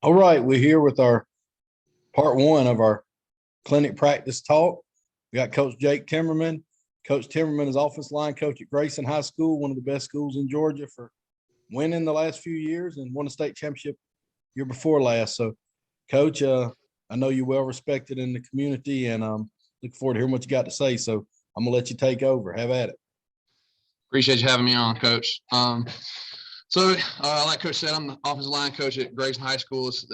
All right, we're here with our part one of our clinic practice talk. We got Coach Jake Timmerman. Coach Timmerman is offensive line coach at Grayson High School, one of the best schools in Georgia for winning the last few years and won a state championship year before last. So, Coach, I know you're well respected in the community, and look forward to hearing what you got to say. So, I'm gonna let you take over. Have at it. Appreciate you having me on, Coach. Like Coach said, I'm the offensive line coach at Grayson High School. This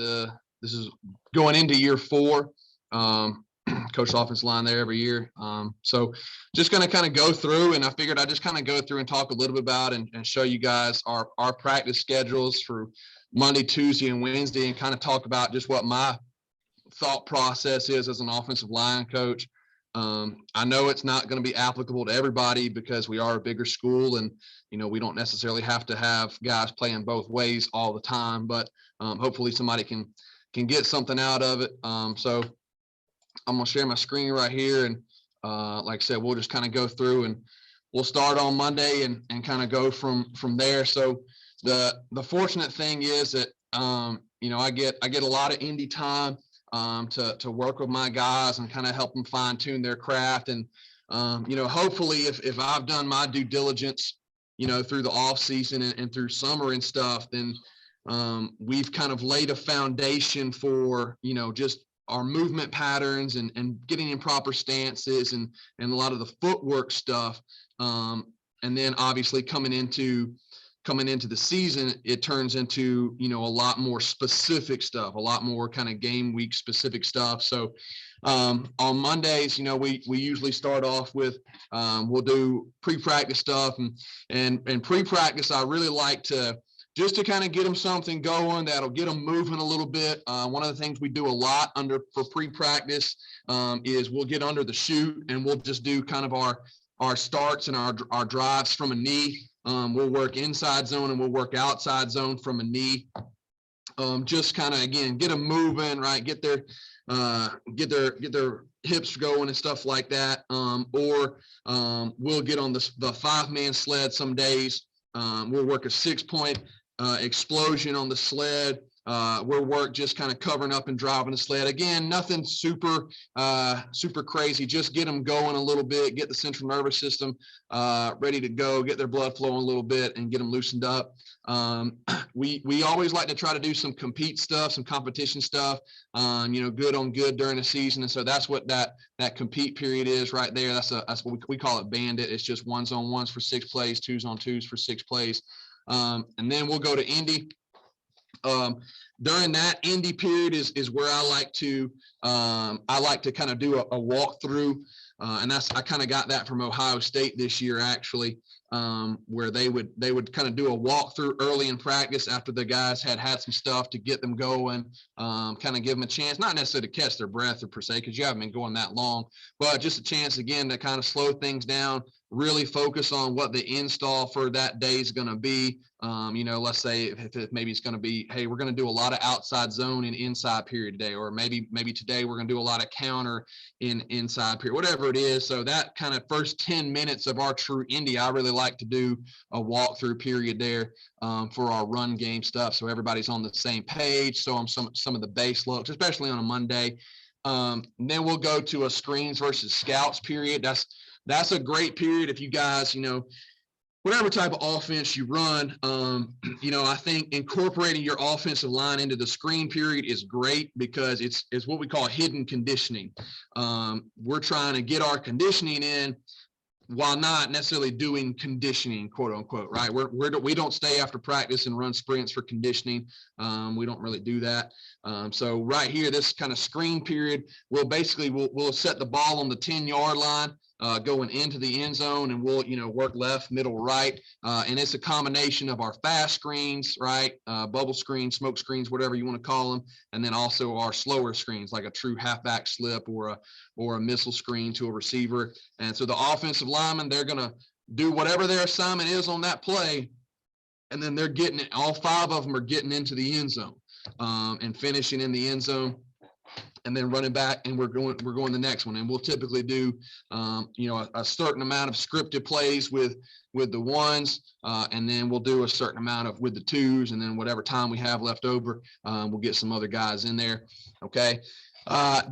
is going into year 4. Coach offensive line there every year. So just going to kind of go through, and I figured I'd just kind of go through and talk a little bit about and show you guys our practice schedules for Monday, Tuesday, and Wednesday, and kind of talk about just what my thought process is as an offensive line coach. I know it's not going to be applicable to everybody because we are a bigger school and, we don't necessarily have to have guys playing both ways all the time, but hopefully somebody can get something out of it. So I'm going to share my screen right here. And like I said, we'll just kind of go through and we'll start on Monday and kind of go from there. So the fortunate thing is that, I get a lot of indie time to work with my guys and kind of help them fine tune their craft. And, hopefully if I've done my due diligence, through the off season and through summer and stuff, then we've kind of laid a foundation for, just our movement patterns and getting in proper stances and a lot of the footwork stuff. And then obviously coming into the season, it turns into, a lot more specific stuff, a lot more kind of game week specific stuff. So on Mondays, we usually start off with, we'll do pre-practice stuff and pre-practice. I really like to kind of get them something going that'll get them moving a little bit. One of the things we do a lot for pre-practice is we'll get under the chute and we'll just do kind of our starts and our drives from a knee. We'll work inside zone and we'll work outside zone from a knee. Just kind of, again, get them moving, right? Get their hips going and stuff like that. Or we'll get on the 5-man sled some days. We'll work a 6-point explosion on the sled. We'll work just kind of covering up and driving the sled. Again, nothing super crazy. Just get them going a little bit, get the central nervous system ready to go, get their blood flowing a little bit, and get them loosened up. We always like to try to do some compete stuff, some competition stuff, good on good during the season. And so that's what that compete period is right there. That's what we call it, bandit. It's just 1s-on-1s for 6 plays, 2s-on-2s for 6 plays. And then we'll go to Indy. During that indie period is where I like to kind of do a walkthrough, and I kind of got that from Ohio State this year actually, where they would kind of do a walkthrough early in practice after the guys had some stuff to get them going, kind of give them a chance, not necessarily to catch their breath or per se, because you haven't been going that long, but just a chance again to kind of slow things down, really focus on what the install for that day is going to be. Let's say if maybe it's going to be, hey, we're going to do a lot of outside zone and inside period today, or maybe today we're going to do a lot of counter in inside period, whatever it is. So that kind of first 10 minutes of our true indie, I really like to do a walkthrough period there for our run game stuff, so everybody's on the same page. So on some of the base looks, especially on a Monday. Then we'll go to a screens versus scouts period. That's a great period if you guys, whatever type of offense you run, I think incorporating your offensive line into the screen period is great because it's what we call hidden conditioning. We're trying to get our conditioning in while not necessarily doing conditioning, quote unquote, right? We don't stay after practice and run sprints for conditioning. We don't really do that. So right here, this kind of screen period, we'll set the ball on the 10-yard line, going into the end zone, and we'll, work left, middle, right. And it's a combination of our fast screens, right? Bubble screens, smoke screens, whatever you want to call them. And then also our slower screens, like a true halfback slip or a missile screen to a receiver. And so the offensive linemen, they're going to do whatever their assignment is on that play. And then they're getting it. All 5 of them are getting into the end zone and finishing in the end zone. and then running back, and we're going the next one. And we'll typically do, a certain amount of scripted plays with the ones, and then we'll do a certain amount of with the twos, and then whatever time we have left over, we'll get some other guys in there. Okay.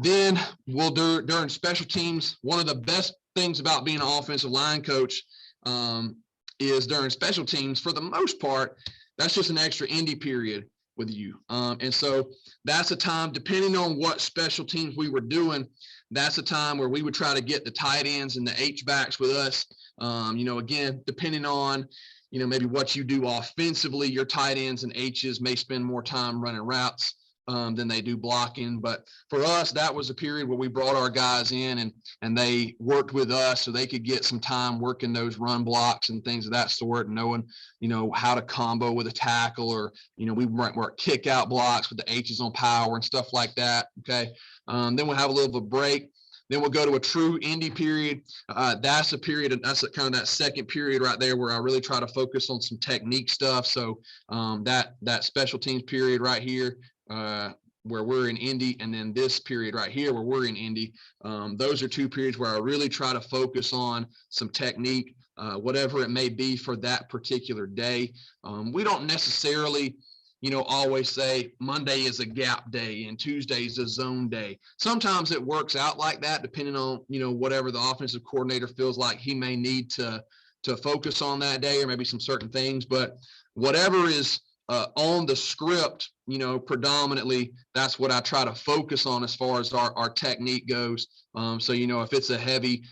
Then we'll do during special teams. One of the best things about being an offensive line coach is during special teams, for the most part, that's just an extra indie period with you. And so that's a time, depending on what special teams we were doing, that's a time where we would try to get the tight ends and the H-backs with us. Again, depending on, maybe what you do offensively, your tight ends and H's may spend more time running routes than they do blocking. But for us, that was a period where we brought our guys in and they worked with us so they could get some time working those run blocks and things of that sort, and knowing, how to combo with a tackle, or, we work kick out blocks with the H's on power and stuff like that. Okay. Then we'll have a little bit of a break. Then we'll go to a true indie period. That's a period, and that's kind of that second period right there where I really try to focus on some technique stuff. So that special teams period right here, where we're in Indy, and then this period right here where we're in Indy, those are two periods where I really try to focus on some technique, whatever it may be for that particular day. We don't necessarily, always say Monday is a gap day and Tuesday is a zone day. Sometimes it works out like that, depending on, whatever the offensive coordinator feels like he may need to focus on that day, or maybe some certain things. But whatever is on the script, predominantly, that's what I try to focus on as far as our technique goes. So, if it's a heavy,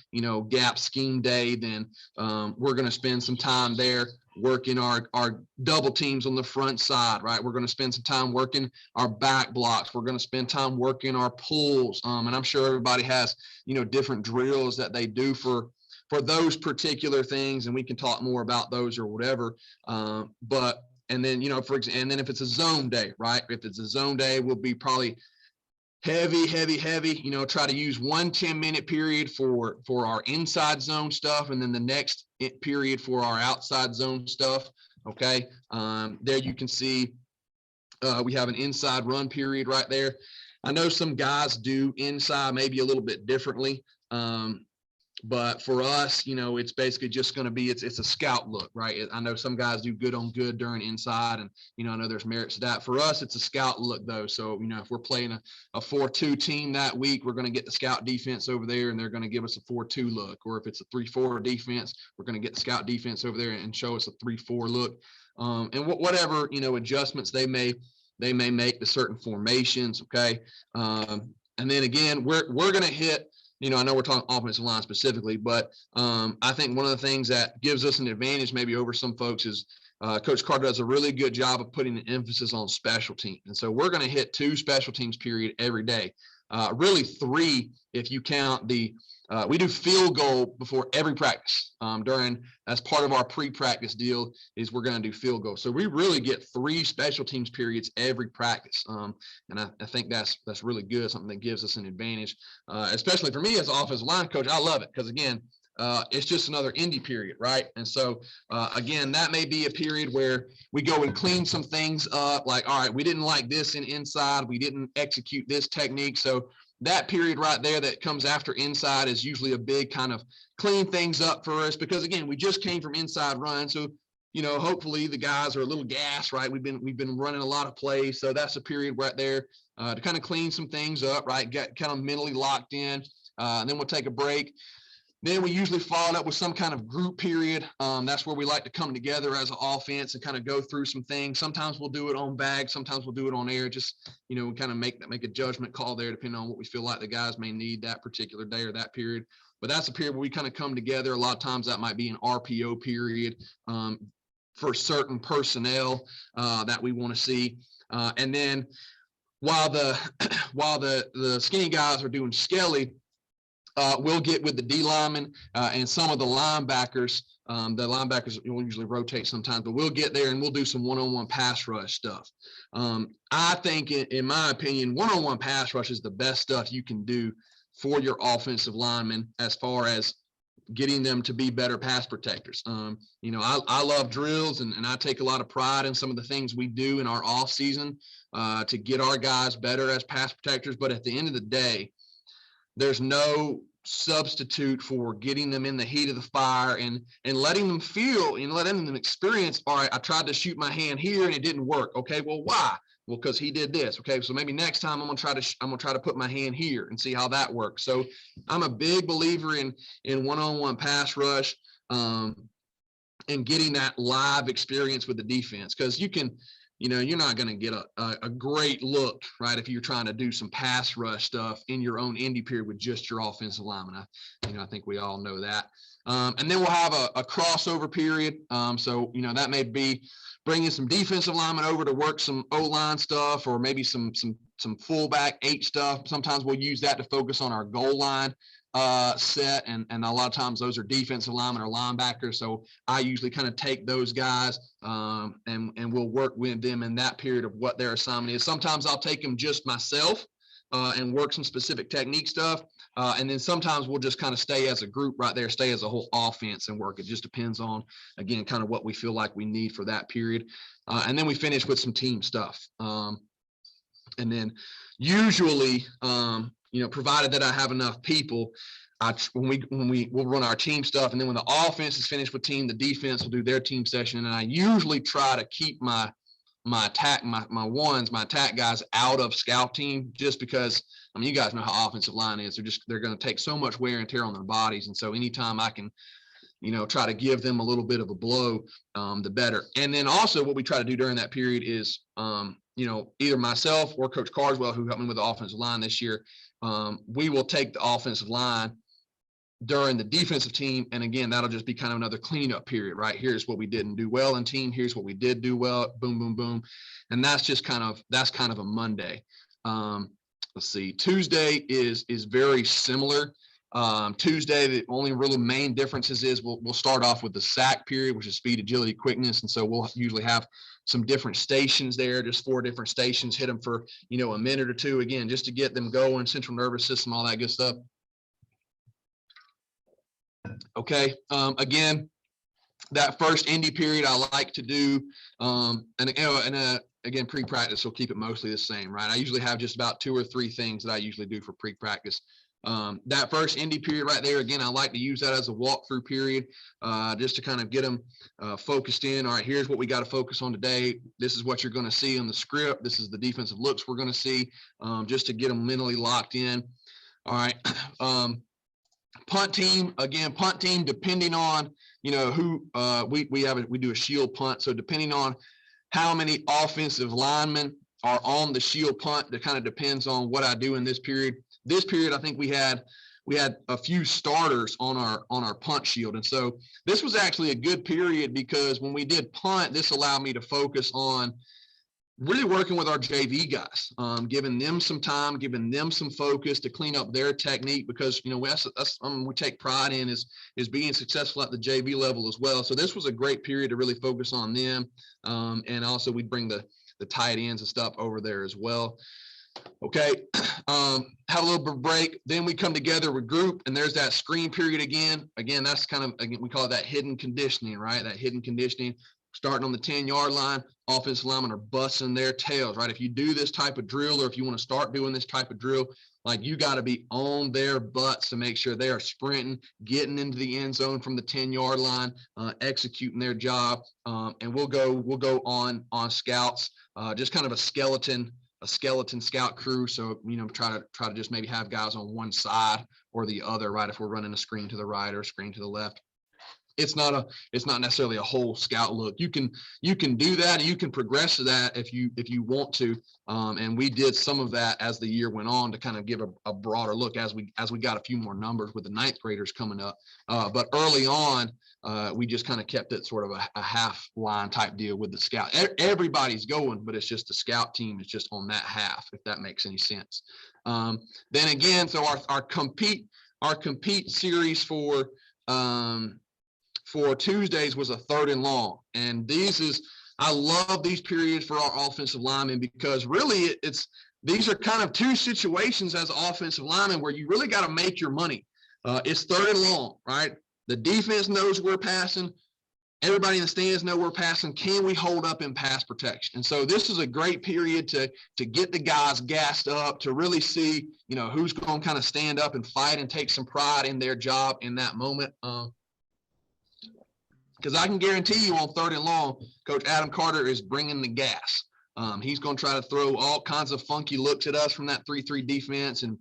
gap scheme day, then we're going to spend some time there working our double teams on the front side, right? We're going to spend some time working our back blocks. We're going to spend time working our pulls. And I'm sure everybody has, different drills that they do for those particular things, and we can talk more about those or whatever. And then, and then if it's a zone day, right? If it's a zone day, we'll be probably heavy, try to use 1 10-minute period for our inside zone stuff, and then the next period for our outside zone stuff. Okay. There you can see we have an inside run period right there. I know some guys do inside maybe a little bit differently. But for us, it's basically just going to be, it's a scout look, right? I know some guys do good on good during inside, and, I know there's merits to that. For us, it's a scout look though. So, if we're playing a 4-2 team that week, we're going to get the scout defense over there and they're going to give us a 4-2 look. Or if it's a 3-4 defense, we're going to get the scout defense over there and show us a 3-4 look. And whatever, adjustments they may make to certain formations. Okay. And then again, we're going to hit, I know we're talking offensive line specifically, but I think one of the things that gives us an advantage maybe over some folks is Coach Carter does a really good job of putting an emphasis on special teams. And so we're going to hit 2 special teams period every day, really 3 if you count we do field goal before every practice. As part of our pre-practice deal is we're going to do field goal. So we really get 3 special teams periods every practice. And I think that's really good, something that gives us an advantage, especially for me as an offensive line coach. I love it because, again, it's just another indie period, right? And so, again, that may be a period where we go and clean some things up, like, all right, we didn't like this inside. We didn't execute this technique. So that period right there that comes after inside is usually a big kind of clean things up for us, because, again, we just came from inside run. So, hopefully the guys are a little gassed, right? We've been running a lot of plays. So that's a period right there to kind of clean some things up, right? Get kind of mentally locked in. And then we'll take a break. Then we usually follow up with some kind of group period. That's where we like to come together as an offense and kind of go through some things. Sometimes we'll do it on bag. Sometimes we'll do it on air. Just, we kind of make a judgment call there, depending on what we feel like the guys may need that particular day or that period. But that's a period where we kind of come together. A lot of times that might be an RPO period for certain personnel that we want to see. And then while the skinny guys are doing skelly, we'll get with the D linemen and some of the linebackers. The linebackers will usually rotate sometimes, but we'll get there and we'll do some one-on-one pass rush stuff. I think, in my opinion, one-on-one pass rush is the best stuff you can do for your offensive linemen as far as getting them to be better pass protectors. I love drills, and I take a lot of pride in some of the things we do in our off season to get our guys better as pass protectors. But at the end of the day, there's no substitute for getting them in the heat of the fire and letting them feel and letting them experience, all right, I tried to shoot my hand here and it didn't work. Okay, well, why? Well, because he did this. Okay, so maybe next time I'm gonna try to put my hand here and see how that works. So I'm a big believer in one-on-one pass rush and getting that live experience with the defense, because you're not going to get a great look, right, if you're trying to do some pass rush stuff in your own indie period with just your offensive lineman. I think we all know that. And then we'll have a crossover period. So that may be bringing some defensive linemen over to work some O-line stuff, or maybe some fullback 8 stuff. Sometimes we'll use that to focus on our goal line set, and a lot of times those are defensive linemen or linebackers. So I usually kind of take those guys and we'll work with them in that period of what their assignment is. Sometimes I'll take them just myself and work some specific technique stuff. And then sometimes we'll just kind of stay as a group right there, stay as a whole offense and work. It just depends on, again, kind of what we feel like we need for that period. And then we finish with some team stuff. And then usually, provided that I have enough people, we'll run our team stuff, and then when the offense is finished with team, the defense will do their team session. And I usually try to keep my attack guys out of scout team, just because you guys know how offensive line is. They're going to take so much wear and tear on their bodies, and so anytime I can try to give them a little bit of a blow, the better. And then also what we try to do during that period is either myself or Coach Carswell, who helped me with the offensive line this year, we will take the offensive line during the defensive team. And again, that'll just be kind of another cleanup period, right? Here's what we didn't do well in team. Here's what we did do well. Boom, boom, boom. And that's kind of a Monday. Let's see. Tuesday is very similar. Tuesday, the only really main differences is we'll start off with the SAC period, which is speed, agility, quickness. And so we'll usually have some different stations there, just 4 different stations, hit them for, a minute or two, again, just to get them going, central nervous system, all that good stuff. Okay. Again, that first indie period I like to do, again, pre-practice will keep it mostly the same, right? I usually have just about 2 or 3 things that I usually do for pre-practice. That first indie period right there, again, I like to use that as a walkthrough period, just to kind of get them focused in. All right, here's what we got to focus on today. This is what you're going to see on the script. This is the defensive looks we're going to see, just to get them mentally locked in. All right. Punt team, depending on, who we do a shield punt. So depending on how many offensive linemen are on the shield punt, that kind of depends on what I do in this period. This period, I think we had a few starters on our punt shield. And so this was actually a good period, because when we did punt, this allowed me to focus on really working with our JV guys, giving them some time, giving them some focus to clean up their technique, because, that's we take pride in is being successful at the JV level as well. So this was a great period to really focus on them. And also we'd bring the tight ends and stuff over there as well. Okay. Have a little bit of break. Then we come together with group, and there's that screen period again. Again, that's kind of, again, we call it that hidden conditioning, right? That hidden conditioning, starting on the 10-yard line, offensive linemen are busting their tails, right? If you do this type of drill, or if you want to start doing this type of drill, like, you got to be on their butts to make sure they are sprinting, getting into the end zone from the 10-yard line, executing their job. And we'll go on scouts, just kind of a skeleton scout crew. So, try to just maybe have guys on one side or the other, right? If we're running a screen to the right or a screen to the left. It's not necessarily a whole scout look. You can do that, and you can progress to that if you want to. And we did some of that as the year went on to kind of give a broader look as we got a few more numbers with the 9th graders coming up. But early on, we just kind of kept it sort of a half line type deal with the scout. Everybody's going, but it's just the scout team is just on that half, if that makes any sense. Then again, so our compete series for Tuesdays was a 3rd and long. And I love these periods for our offensive linemen, because really these are kind of 2 situations as offensive linemen where you really got to make your money. It's 3rd and long, right? The defense knows we're passing. Everybody in the stands know we're passing. Can we hold up in pass protection? And so this is a great period to get the guys gassed up, to really see, who's going to kind of stand up and fight and take some pride in their job in that moment. Because I can guarantee you on 3rd and long, Coach Adam Carter is bringing the gas. He's going to try to throw all kinds of funky looks at us from that 3-3 defense and,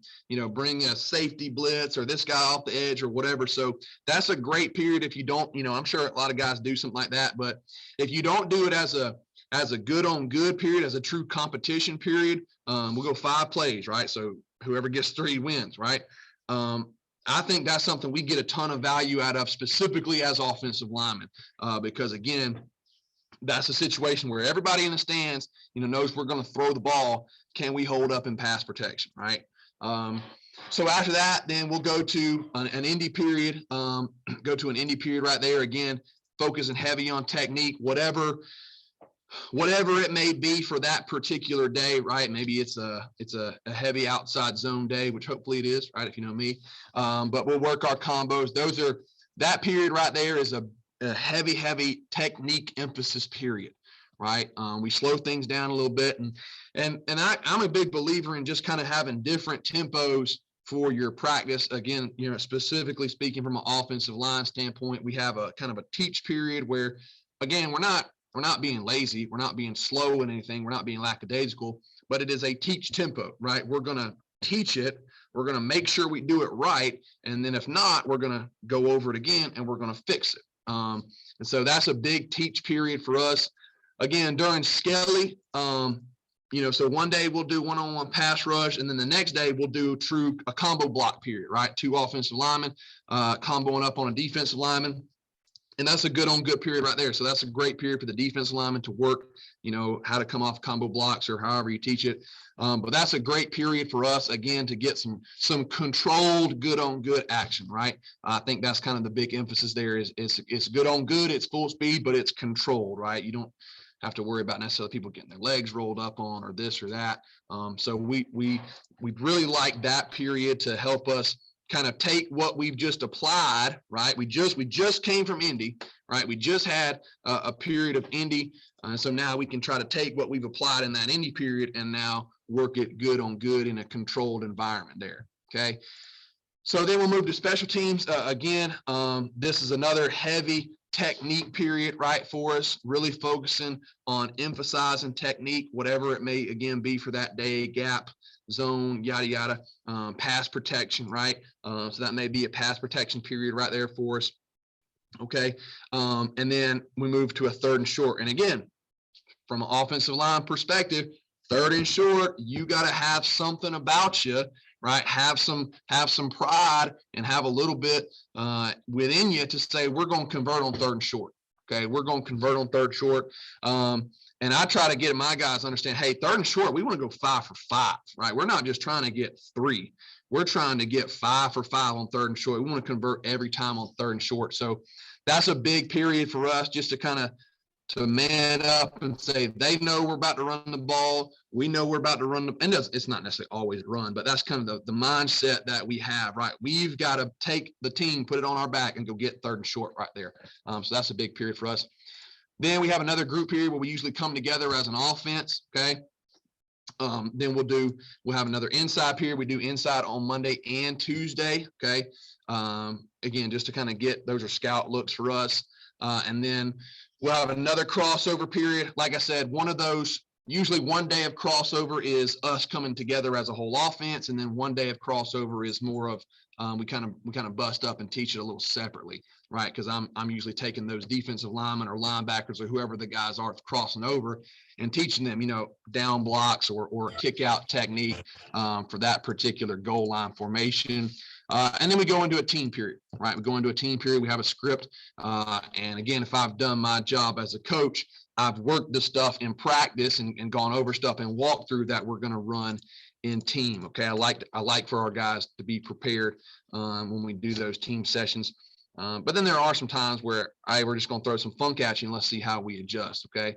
bring a safety blitz or this guy off the edge or whatever. So that's a great period. If you don't, I'm sure a lot of guys do something like that, but if you don't do it as a good on good period, as a true competition period, we'll go 5 plays, right? So whoever gets 3 wins, right? I think that's something we get a ton of value out of, specifically as offensive linemen, because again, that's a situation where everybody in the stands, knows we're going to throw the ball. Can we hold up in pass protection, right? So after that, then we'll go to an indie period. Go to an indie period right there. Again, focusing heavy on technique, whatever it may be for that particular day, right? Maybe it's a heavy outside zone day, which hopefully it is, right? If you know me, but we'll work our combos. That period right there is a heavy technique emphasis period, right? We slow things down a little bit, and I'm a big believer in just kind of having different tempos for your practice. Again, specifically speaking from an offensive line standpoint, we have a kind of a teach period where, again, we're not being lazy, we're not being slow in anything, we're not being lackadaisical, but it is a teach tempo, right? We're going to teach it, we're going to make sure we do it right, and then if not, we're going to go over it again and we're going to fix it. And so that's a big teach period for us. Again, during Skelly, so one day we'll do one-on-one pass rush, and then the next day we'll do a combo block period, right? 2 offensive linemen comboing up on a defensive lineman. And that's a good on good period right there. So that's a great period for the defensive lineman to work, how to come off combo blocks or however you teach it. But that's a great period for us, again, to get some controlled good on good action, right? I think that's kind of the big emphasis there is it's good on good, it's full speed, but it's controlled, right? You don't have to worry about necessarily people getting their legs rolled up on or this or that. So we really like that period to help us kind of take what we've just applied, right? We just came from Indy, right? We just had a period of Indy. So now we can try to take what we've applied in that Indy period and now work it good on good in a controlled environment there. Okay. So then we'll move to special teams. Again, this is another heavy technique period, right, for us, really focusing on emphasizing technique, whatever it may, again, be for that day, gap, zone, yada, yada, pass protection, right? So that may be a pass protection period right there for us. Okay. And then we move to a 3rd and short. And again, from an offensive line perspective, 3rd and short, you got to have something about you, right? Have some pride and have a little bit within you to say, we're going to convert on 3rd and short. Okay. We're going to convert on 3rd short. And I try to get my guys to understand, hey, 3rd and short, we want to go 5 for 5, right? We're not just trying to get 3. We're trying to get 5 for 5 on 3rd and short. We want to convert every time on 3rd and short. So that's a big period for us, just to kind of to man up and say, they know we're about to run the ball. We know we're about to run and it's not necessarily always run, but that's kind of the mindset that we have, right? We've got to take the team, put it on our back and go get 3rd and short right there. So that's a big period for us. Then we have another group period where we usually come together as an offense. Okay. Then we'll have another inside period. We do inside on Monday and Tuesday. Okay. Again, just to kind of those are scout looks for us. And then we'll have another crossover period. Like I said, one of those, usually one day of crossover is us coming together as a whole offense. And then one day of crossover is more of, we kind of bust up and teach it a little separately, right? Because I'm usually taking those defensive linemen or linebackers or whoever the guys are crossing over and teaching them, down blocks or kick out technique for that particular goal line formation. And then we go into a team period, right? We go into a team period. We have a script. And again, if I've done my job as a coach, I've worked the stuff in practice and gone over stuff and walked through that we're going to run in team. Okay. I like for our guys to be prepared when we do those team sessions. But then there are some times where we're just going to throw some funk at you and let's see how we adjust. Okay.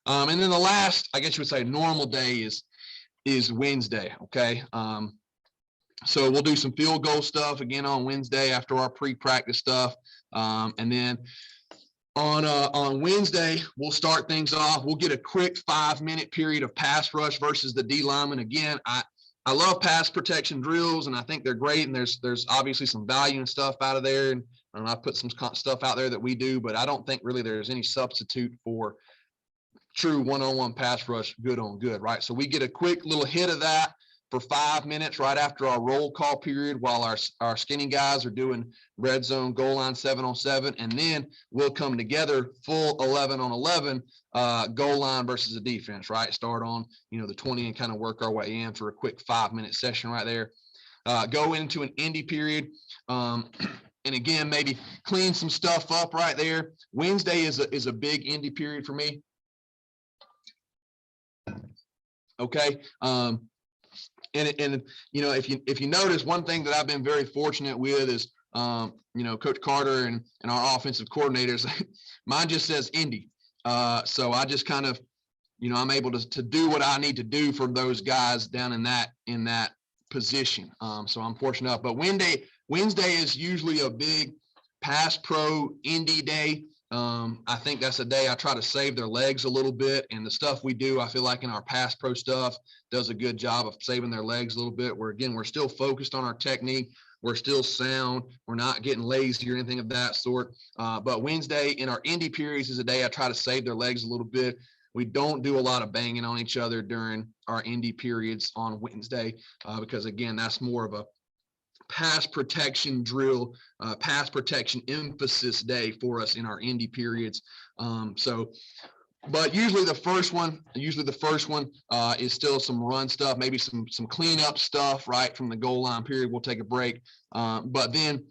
And then the last, I guess you would say, normal day is Wednesday. Okay. So we'll do some field goal stuff again on Wednesday after our pre-practice stuff. And then on Wednesday, we'll start things off. We'll get a quick 5-minute period of pass rush versus the D lineman. Again, I love pass protection drills, and I think they're great. And there's obviously some value and stuff out of there. And I put some stuff out there that we do, but I don't think really there's any substitute for true one-on-one pass rush, good on good, right? So we get a quick little hit of that for 5 minutes right after our roll call period while our skinny guys are doing red zone goal line 7-on-7, and then we'll come together full 11-on-11 goal line versus the defense, right? Start on the 20 and kind of work our way in for a quick 5-minute session right there. Go into an indie period. And again, maybe clean some stuff up right there. Wednesday is a big indie period for me. Okay. And if you notice, one thing that I've been very fortunate with is Coach Carter and our offensive coordinators, mine just says Indy. So I just kind of I'm able to do what I need to do for those guys down in that position. So I'm fortunate enough. But Wednesday is usually a big pass pro Indy day. I think that's a day I try to save their legs a little bit, and the stuff we do, I feel like in our pass pro stuff does a good job of saving their legs a little bit, where again, we're still focused on our technique. We're still sound. We're not getting lazy or anything of that sort. But Wednesday in our indie periods is a day I try to save their legs a little bit. We don't do a lot of banging on each other during our indie periods on Wednesday because again, that's more of a pass protection drill, pass protection emphasis day for us in our indie periods. But usually the first one is still some run stuff, maybe some cleanup stuff right from the goal line period. We'll take a break. But then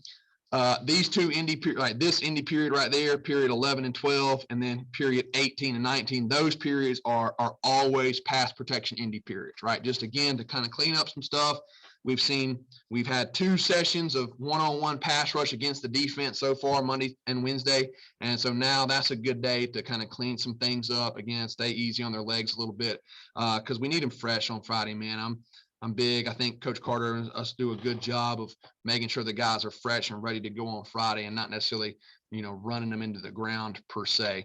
these two indie periods, like this indie period right there, period 11 and 12, and then period 18 and 19, those periods are always pass protection indie periods, right? Just again, to kind of clean up some stuff. We've had 2 sessions of one-on-one pass rush against the defense so far, Monday and Wednesday. And so now that's a good day to kind of clean some things up, again, stay easy on their legs a little bit because we need them fresh on Friday, man. I'm big. I think Coach Carter and us do a good job of making sure the guys are fresh and ready to go on Friday and not necessarily, running them into the ground per se.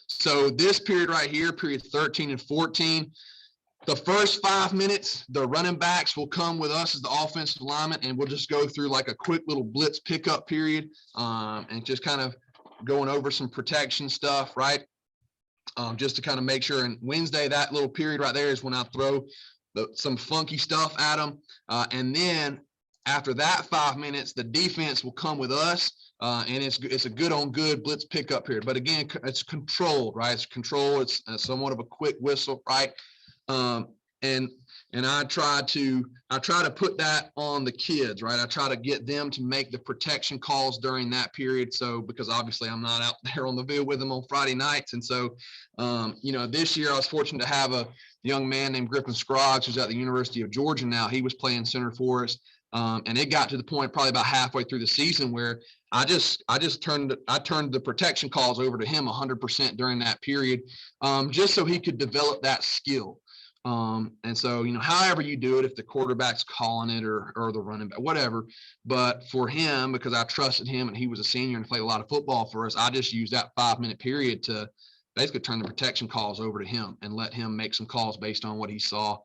So this period right here, period 13 and 14, the first 5 minutes, the running backs will come with us as the offensive lineman, and we'll just go through like a quick little blitz pickup period and just kind of going over some protection stuff, right? Just to kind of make sure. And Wednesday, that little period right there is when I throw some funky stuff at them. And then after that 5 minutes, the defense will come with us. And it's a good on good blitz pickup period. But again, it's controlled, right? It's controlled. It's somewhat of a quick whistle, right? And I try to put that on the kids, right? I try to get them to make the protection calls during that period. So, because obviously I'm not out there on the field with them on Friday nights. And so, this year I was fortunate to have a young man named Griffin Scroggs, who's at the University of Georgia now. He was playing center for us. And it got to the point probably about halfway through the season where I turned the protection calls over to him 100% during that period, just so he could develop that skill. And so, however you do it, if the quarterback's calling it or the running back, whatever, but for him, because I trusted him and he was a senior and played a lot of football for us, I just used that 5-minute period to basically turn the protection calls over to him and let him make some calls based on what he saw.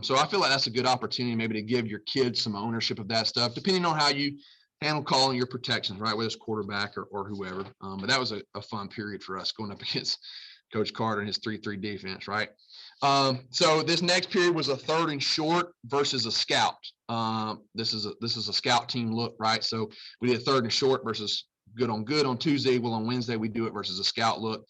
So I feel like that's a good opportunity maybe to give your kids some ownership of that stuff, depending on how you handle calling your protections, right, whether it's quarterback or whoever. But that was a fun period for us going up against Coach Carter and his 3-3 defense, right? So this next period was a 3rd and short versus a scout. This is a scout team look, right? So we did 3rd and short versus good on Tuesday. Well, on Wednesday we do it versus a scout look.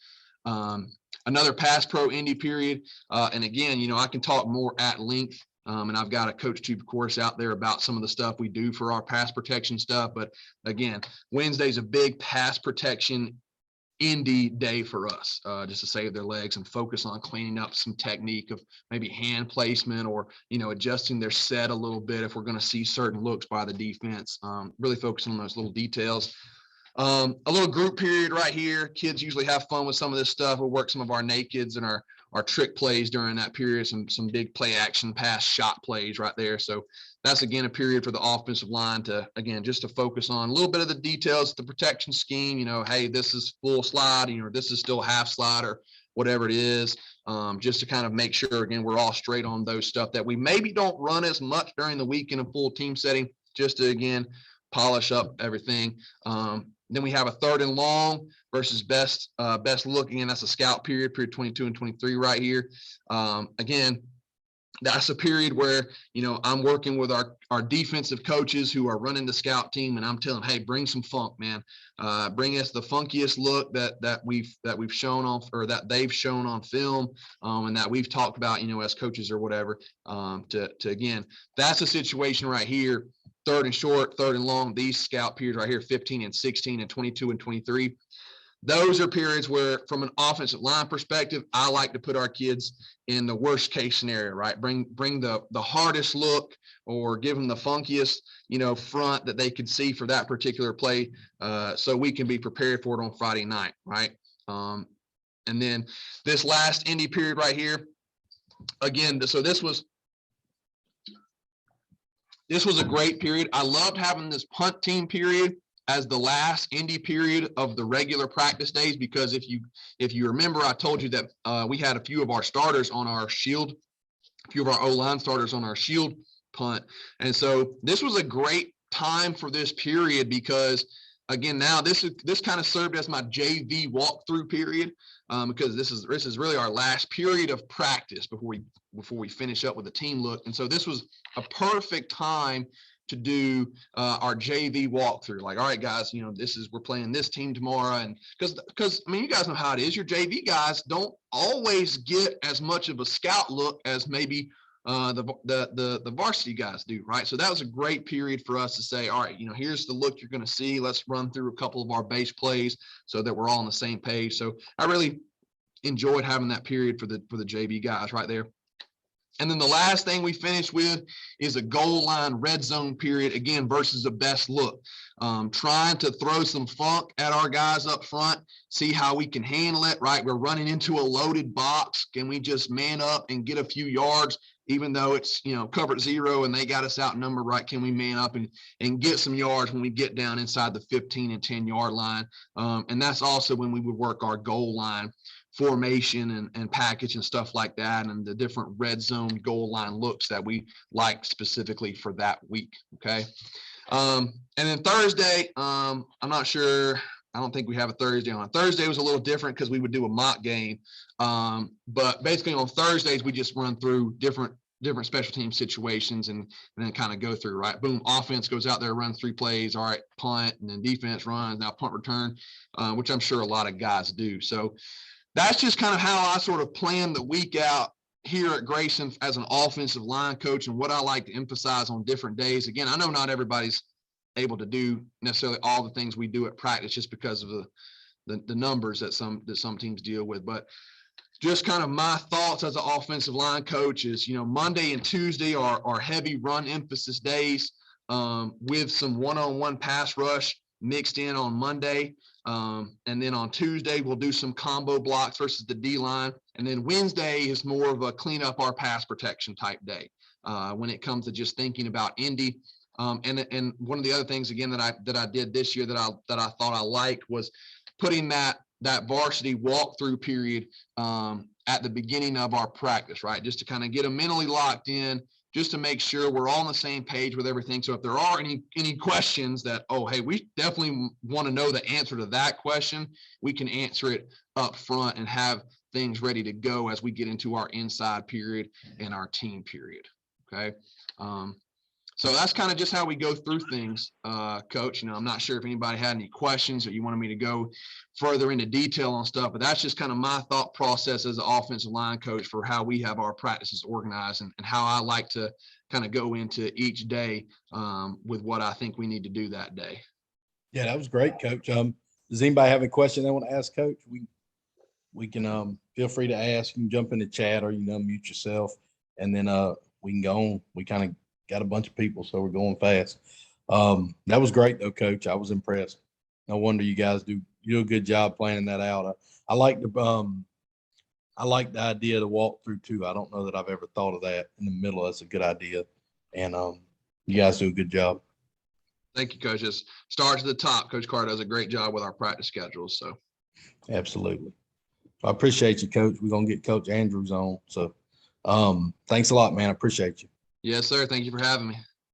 Another pass pro indie period. And again, I can talk more at length. And I've got a Coach Tube course out there about some of the stuff we do for our pass protection stuff. But again, Wednesday's a big pass protection indie day for us, just to save their legs and focus on cleaning up some technique of maybe hand placement or, adjusting their set a little bit if we're going to see certain looks by the defense, really focusing on those little details. A little group period right here. Kids usually have fun with some of this stuff. We'll work some of our nakeds and our trick plays during that period, some big play action pass shot plays right there. So that's, again, a period for the offensive line to, again, just to focus on a little bit of the details, the protection scheme, hey, this is full slide, this is still half slide or whatever it is, just to kind of make sure, again, we're all straight on those stuff that we maybe don't run as much during the week in a full team setting, just to, again, polish up everything. Then we have a 3rd and long versus best looking, and that's a scout period 22 and 23 right here. Again, that's a period where, I'm working with our defensive coaches who are running the scout team, and I'm telling them, hey, bring some funk, man. Bring us the funkiest look that we've shown on, or that they've shown on film, and that we've talked about, as coaches or whatever. To again, that's a situation right here. 3rd and short, 3rd and long, these scout periods right here, 15 and 16 and 22 and 23. Those are periods where, from an offensive line perspective, I like to put our kids in the worst case scenario, right? Bring the hardest look, or give them the funkiest, front that they could see for that particular play, so we can be prepared for it on Friday night, right? And then this last Indy period right here, again, so this was a great period. I loved having this punt team period as the last Indy period of the regular practice days, because if you remember, I told you that we had a few of our starters on our shield, a few of our O-line starters on our shield punt. And so this was a great time for this period, because, again, now this kind of served as my JV walkthrough period, because this is really our last period of practice before we finish up with the team look. And so this was a perfect time to do our JV walkthrough. Like, all right, guys, we're playing this team tomorrow. And because you guys know how it is. Your JV guys don't always get as much of a scout look as maybe the varsity guys do, right? So that was a great period for us to say, all right, here's the look you're going to see. Let's run through a couple of our base plays so that we're all on the same page. So I really enjoyed having that period for the JV guys right there. And then the last thing we finished with is a goal line red zone period, again, versus the best look. Trying to throw some funk at our guys up front, see how we can handle it, right? We're running into a loaded box. Can we just man up and get a few yards, even though it's, covered 0 and they got us outnumbered, right? Can we man up and get some yards when we get down inside the 15 and 10-yard line? And that's also when we would work our goal line formation and package and stuff like that, and the different red zone goal line looks that we like specifically for that week. Okay. And then Thursday, I'm not sure. I don't think we have a Thursday on. Thursday was a little different because we would do a mock game. But basically on Thursdays, we just run through different special team situations and then kind of go through, right? Boom, offense goes out there, runs 3 plays. All right, punt, and then defense runs, now punt return, which I'm sure a lot of guys do. So that's just kind of how I sort of plan the week out here at Grayson as an offensive line coach, and what I like to emphasize on different days. Again, I know not everybody's able to do necessarily all the things we do at practice just because of the numbers that some teams deal with. But just kind of my thoughts as an offensive line coach is, Monday and Tuesday are heavy run emphasis days, with some one-on-one pass rush mixed in on Monday. And then on Tuesday, we'll do some combo blocks versus the D-line. And then Wednesday is more of a clean up our pass protection type day, when it comes to just thinking about Indy. And one of the other things, again, that I did this year that I thought I liked was putting that varsity walkthrough period at the beginning of our practice, right? Just to kind of get them mentally locked in, just to make sure we're all on the same page with everything. So if there are any questions that, oh, hey, we definitely want to know the answer to that question, we can answer it up front and have things ready to go as we get into our inside period and our team period. Okay. So that's kind of just how we go through things, Coach. I'm not sure if anybody had any questions or you wanted me to go further into detail on stuff, but that's just kind of my thought process as an offensive line coach for how we have our practices organized and how I like to kind of go into each day with what I think we need to do that day. Yeah, that was great, Coach. Does anybody have a question they want to ask Coach? We can feel free to ask. You can jump in the chat or mute yourself, and then we can go on. We kind of got a bunch of people, so we're going fast. That was great though, Coach. I was impressed. No wonder you guys do a good job planning that out. I like the I like the idea of the walkthrough too. I don't know that I've ever thought of that in the middle. That's a good idea. And you guys do a good job. Thank you, coaches. Start to the top. Coach Carr does a great job with our practice schedules. So Absolutely. I appreciate you, Coach. We're gonna get Coach Andrews on. So thanks a lot, man. I appreciate you. yes, sir. Thank you for having me.